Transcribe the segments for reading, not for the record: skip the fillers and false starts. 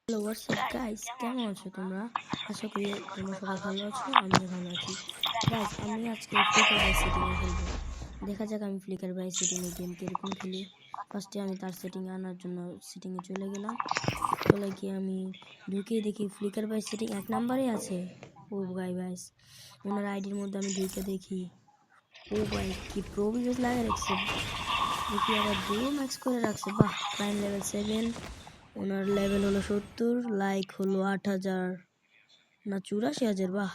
Hello WhatsApp guys, কেমন আছো তোমরা? আশা করি তোমরা সবাই ভালো আছো। আমিও ভালো আছি গাইস। আমি আজকে ফ্লিকার বাই সেটিংয়ে খেলবো। দেখা যাক আমি ফ্লিকার বাই সেটিংয়ে গেম কীরকম খেলি। ফার্স্টে আমি তার সেটিংয়ে আনার জন্য সেটিংয়ে চলে গেলাম। চলে গিয়ে আমি ঢুকে দেখি ফ্লিকার বাই সেটিং 1 নম্বরে আছে। ও গাইস, ওনার আইডির মধ্যে আমি ঢুকে দেখি, ও ভাই কি প্রো ভিডিওস লাগিয়ে রাখছে। দেখি আবার ডুও ম্যাক্স করে রাখছে। বাহ, প্রাইম লেভেল 7, ওনার লেভেল হলো 70, লাইক হলো 8000 না 84,000। বাহ,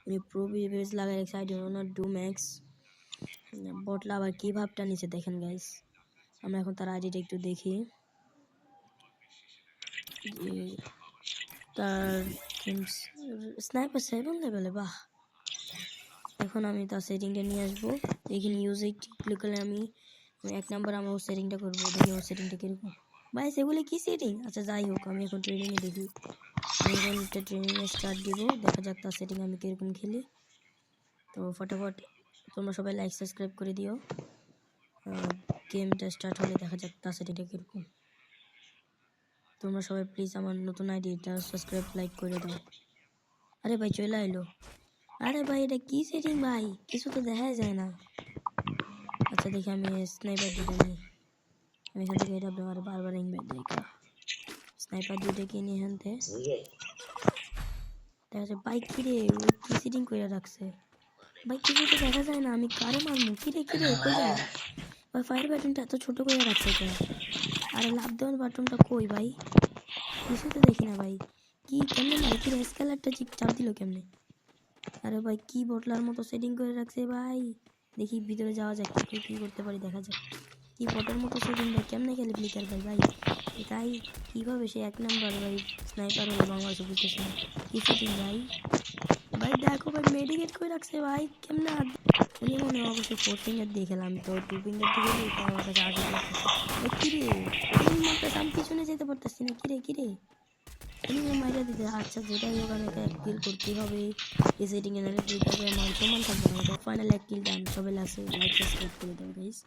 উনি প্রো বেস লাগাই রেখেছে আইডি। ওনার ডু ম্যাক্স বটলা আবার কী ভাবটা নিচে দেখেন গাইস। আমরা এখন তার আইডিটা একটু দেখি। তার স্নাইপার 7 লেভেলে। বাহ, এখন আমি তার সেটিংটা নিয়ে আসবো। এখানে ইউজ ক্লিক করলে আমি 1 নাম্বার আমার ওর সেটিংটা করবো। দেখি ওর সেটিংটা কীরকম। ভাই সেগুলো কি সেটিং? আচ্ছা যাই হোক, আমি এখন ট্রেনিংয়ে দেখি। আমি এখন একটা ট্রেনিংয়ে স্টার্ট দিব। দেখা যাক তার সেটিং আমি কীরকম খেলি। তো ফটাফট তোমরা সবাই লাইক সাবস্ক্রাইব করে দিও। গেমটা স্টার্ট হলে দেখা যাক তার সেটিংটা কীরকম। তোমরা সবাই প্লিজ আমার নতুন আইডিটা সাবস্ক্রাইব লাইক করে দাও। আরে ভাই চলে আইলো। আরে ভাই এটা কি সেটিং ভাই? কিছু তো দেখা যায় না। আচ্ছা দেখি আমি স্নাইপার দুটো নিই। আমি এখান থেকে এটা বারবার ইনভাইট দেখা স্নাইপার দুটো কিনে আনতে। দেখা যায় বাইক কিরে কি সেটিং করে রাখছে ভাই, কিছু তো দেখা যায় না। আমি কারে মারমু? কিরে কিরে কই যায় ভাই? ফায়ার বাটনটা এত ছোট করে রাখছে কেন? আরে লাভ দেওয়ার বাটনটা কই ভাই? কিছু তো দেখি না ভাই। কি কেমনে মারে? কিরে স্কেলারটা চাপ দিল কেমনে? আরে ভাই কি বটলার মতো সেটিং করে রাখছে ভাই। দেখি ভিতরে যাওয়া যাক, কি করতে পারি দেখা যাক। কি বটের মতো সেটিং ভাই, কেমনে খেলে ফ্লিকার ভাই? ভাই তাই কীভাবে সে 1 নাম্বার ভাই স্নাইপার হলো বাংলাদেশে বুঝতেছি না। কি সেটিং ভাই? ভাই দেখো ভাই মেডিকেট করে রাখছে ভাই, কেমনে উনি মনে হয় অবশ্যই 4 ফিঙ্গার দিয়ে খেলা। আমি তো 2 ফিঙ্গার দিয়ে খেলি, তাই আমার কাছে আজব লাগতেছে। ভাই কিরে উনি মারতেছে, আমি পিছনে যেতে পারতেছি না। কিরে কিরে উনি মাইরা দিতে। আচ্ছা যেটাই হোক আমি একটা কিল করতেই হবে। এই সেটিংয়ে নাহলে ফ্লিকার মান সম্মান থাকবে না। ফাইনাল 1 কিল ডান। সবাই লাইক সাবস্ক্রাইব করে দাও গাইস।